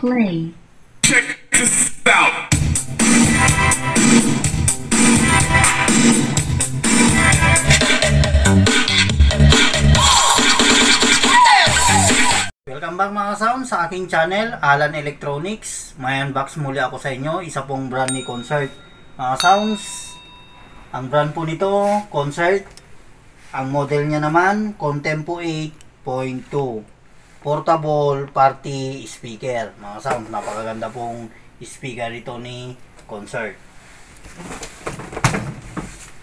Play. Check this out. Welcome back mga sound sa aking channel, Alan Electronics. May unbox muli ako sa inyo, isa pong brand ni Concert. Mga sounds, ang brand po nito, Concert. Ang model niya naman, Contempo 8.2. Portable party speaker. Mga sounds, napakaganda pong speaker ito ni Concert.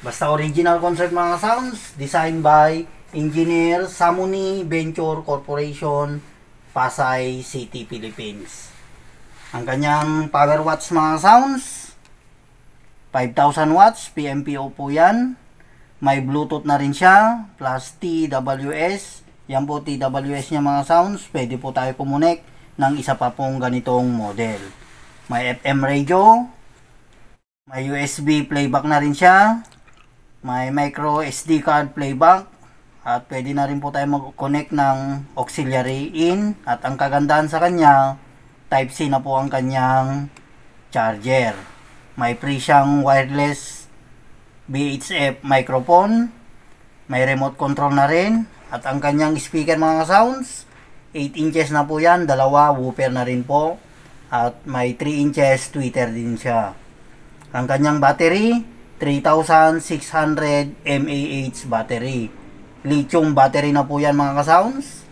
Basta original Concert mga sounds, designed by Engineer Samuni Venture Corporation, Pasay City, Philippines. Ang kanyang power watts mga sounds, 5,000 watts, PMPO po yan. May Bluetooth na rin siya, plus TWS. Yan po TWS niya mga sounds. Pwede po tayo kumunik ng isa pa pong ganitong model. May FM radio, may USB playback na rin siya, may micro SD card playback, at pwede na rin po tayo mag-connect ng auxiliary in. At ang kagandahan sa kanya, Type-C na po ang kanyang charger. May free siyang wireless VHF microphone. May remote control na rin. At ang kanyang speaker mga sounds, 8 inches na po yan. Dalawa, woofer na rin po. At may 3 inches tweeter din siya. Ang kanyang battery, 3600 mAh battery. Lithium battery na po yan mga ka-sounds.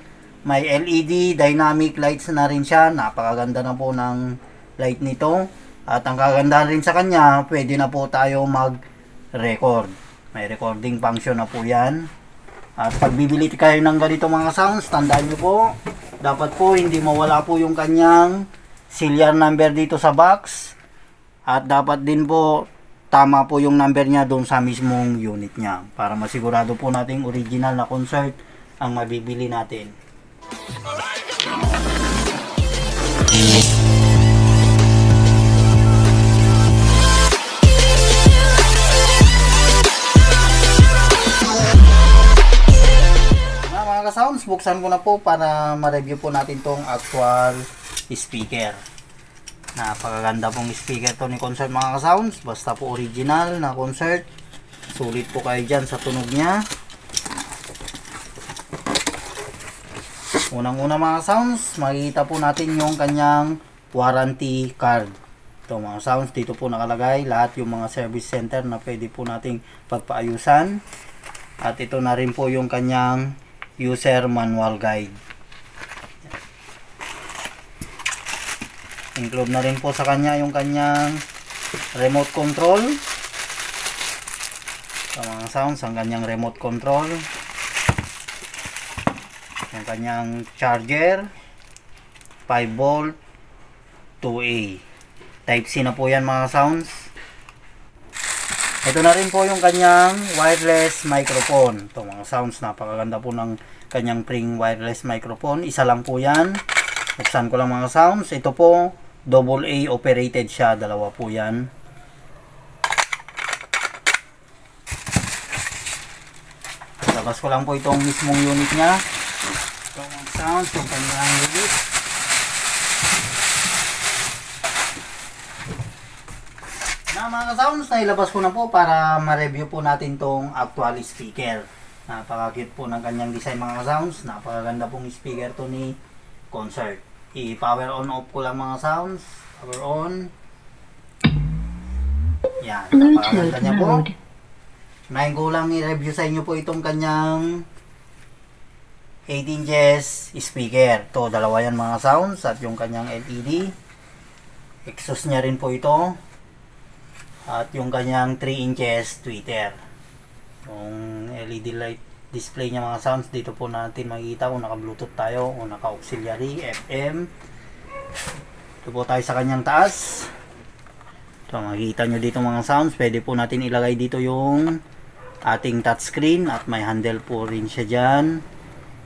May LED dynamic lights na rin siya. Napakaganda na po ng light nito. At ang kagandahan rin sa kanya, pwede na po tayo mag-record. May recording function na po yan. At pag bibili kayo ng ganito mga sounds, tandaan nyo po, dapat po hindi mawala po yung kanyang serial number dito sa box. At dapat din po tama po yung number niya doon sa mismong unit niya, para masigurado po nating original na Concert ang mabibili natin. Mga ka-sounds, buksan ko na po para ma-review po natin tong actual speaker. Napakaganda pong speaker to ni Concert mga ka-sounds. Basta po original na Concert. Sulit po kayo dyan sa tunog niya. Unang-una mga sounds, makikita po natin yung kanyang warranty card. Ito mga sounds, dito po nakalagay lahat yung mga service center na pwede po nating pagpaayusan. At ito na rin po yung kanyang user manual guide. Include na rin po sa kanya yung kanyang remote control. Sa mga sounds, ang kanyang remote control. Yung kanyang charger. 5 volt 2A. Type-C na po yan mga sounds. Ito na rin po yung kanyang wireless microphone. Ito mga sounds, napakaganda po ng kanyang Pring wireless microphone. Isa lang po yan. Buksan ko lang mga sounds. Ito po, AA operated siya, dalawa po yan. Labas ko lang po itong mismong unit niya. Ito ang sounds, yung kanyang unit. Na mga sounds, nailabas ko na po para ma-review po natin tong actual speaker. Napaka-cute po ng kanyang design mga sounds. Napakaganda pong speaker to ni Concert. I-power on off ko lang mga sounds. Power on. Yan. Napakaganda niya po. Nahin ko lang i-review sa inyo po itong kanyang 8 inches speaker. Ito, dalawa yan mga sounds. At yung kanyang LED. Exhaust niya rin po ito. At yung kanyang 3 inches tweeter. Yung LED light display niya mga sounds, dito po natin makikita kung naka-bluetooth tayo o naka-auxiliary FM. Ito po tayo sa kanyang taas. Ito, makikita nyo dito mga sounds. Pwede po natin ilagay dito yung ating touchscreen at may handle po rin siya dyan.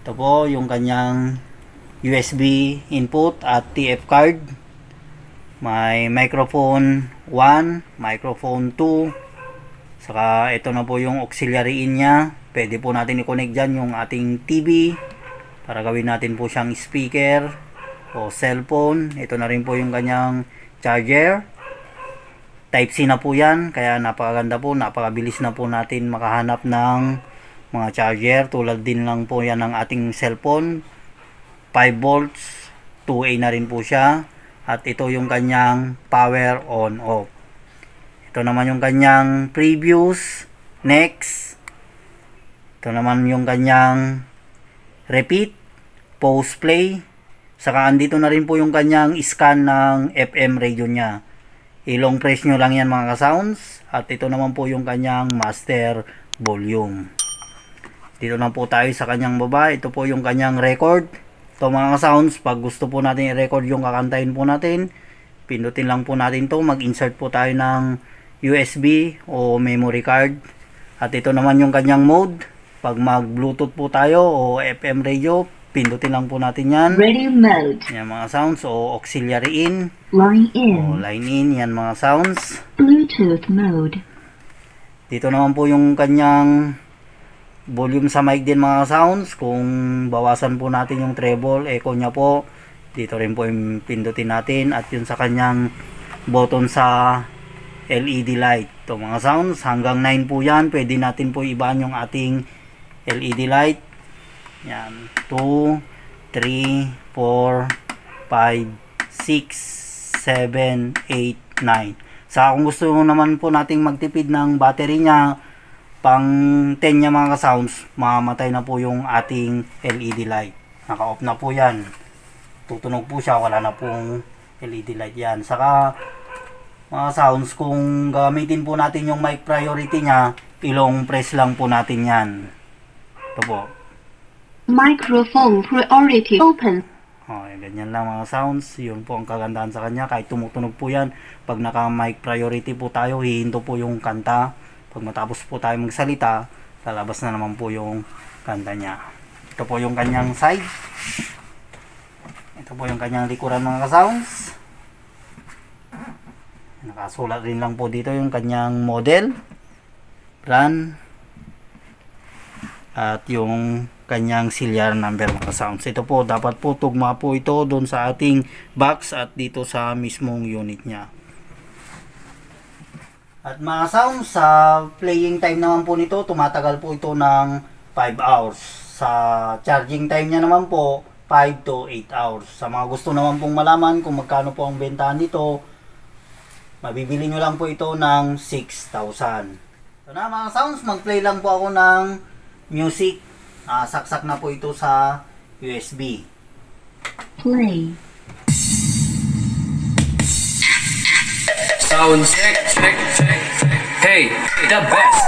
Ito po yung kanyang USB input at TF card. May microphone 1, microphone 2. Saka ito na po yung auxiliary in niya. Pwede po natin i-connect dyan yung ating TV para gawin natin po siyang speaker. o cellphone. Ito na rin po yung kanyang charger. Type-C na po yan, kaya napakaganda po, napakabilis na po natin makahanap ng mga charger. Tulad din lang po yan ng ating cellphone. 5 volts, 2A na rin po siya. At ito yung kanyang power on off. Ito naman yung kanyang previous, next. Ito naman yung kanyang repeat, pause play. Saka andito na rin po yung kanyang scan ng FM radio niya. Ilong press nyo lang yan mga ka-sounds. At ito naman po yung kanyang master volume. Dito lang po tayo sa kanyang baba. Ito po yung kanyang record. Ito mga ka-sounds, pag gusto po natin i-record yung kakantahin po natin, pindutin lang po natin to. Mag-insert po tayo ng USB o memory card. At ito naman yung kanyang mode. Pag mag-Bluetooth po tayo o FM radio, pindutin lang po natin yan. Radio mode. Yan mga sounds. O auxiliary in. Line in. O line in. Yan mga sounds. Bluetooth mode. Dito naman po yung kanyang volume sa mic din mga sounds. Kung bawasan po natin yung treble, echo nya po, dito rin po yung pindutin natin. At yun sa kanyang button sa LED light. Ito mga sounds. Hanggang 9 po yan. Pwede natin po ibaan yung ating LED light. Yan, 2, 3, 4, 5, 6, 7, 8, 9. Sa kung gusto naman po nating magtipid ng battery niya, pang 10 niya mga ka-sounds, mamamatay na po yung ating LED light. Naka-off na po yan. Tutunog po siya, wala na pong LED light yan. Saka mga sounds, kung gamitin po natin yung mic priority niya, ilong press lang po natin yan. Ito po. Microphone priority open. Okay, ganyan lang mga sounds. Yun po ang kagandahan sa kanya. Kahit tumutunog po yan, pag naka mic priority po tayo, hihinto po yung kanta. Pag matapos po tayo magsalita, lalabas na naman po yung kanta niya. Ito po yung kanyang side. Ito po yung kanyang likuran mga sounds. Nakasulat rin lang po dito yung kanyang model, brand, at yung kanyang serial number mga sounds. Ito po, dapat po tugma po ito doon sa ating box at dito sa mismong unit niya. At mga sounds, sa playing time naman po nito, tumatagal po ito ng 5 hours. Sa charging time niya naman po, 5 to 8 hours. Sa mga gusto naman pong malaman kung magkano po ang bentahan nito, mabibili nyo lang po ito ng 6,000. So na mga sounds, mag-play lang po ako ng music. Saksak na po ito sa USB. Play. Sound check, check, check. Hey, the best.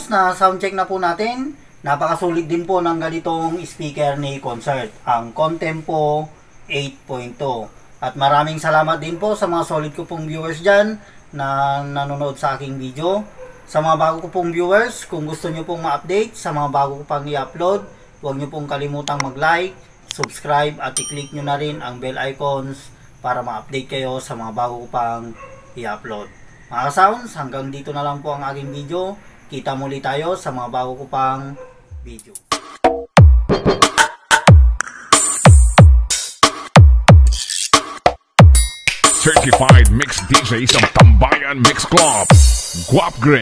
Na soundcheck na po natin. Napakasulit din po ng ganitong speaker ni Concert, ang Contempo 8.2. At maraming salamat din po sa mga solid ko pong viewers dyan na nanonood sa aking video. Sa mga bago ko pong viewers, kung gusto nyo pong ma-update sa mga bago ko pang i-upload, huwag nyo pong kalimutang mag-like, subscribe at i-click nyo na rin ang bell icons para ma-update kayo sa mga bago ko pang i-upload. Mga sounds, hanggang dito na lang po ang aking video. Kita muli tayo sa mga bago ko pang video. certified mix DJ sa Tambayan Mix Club. Guap Gray.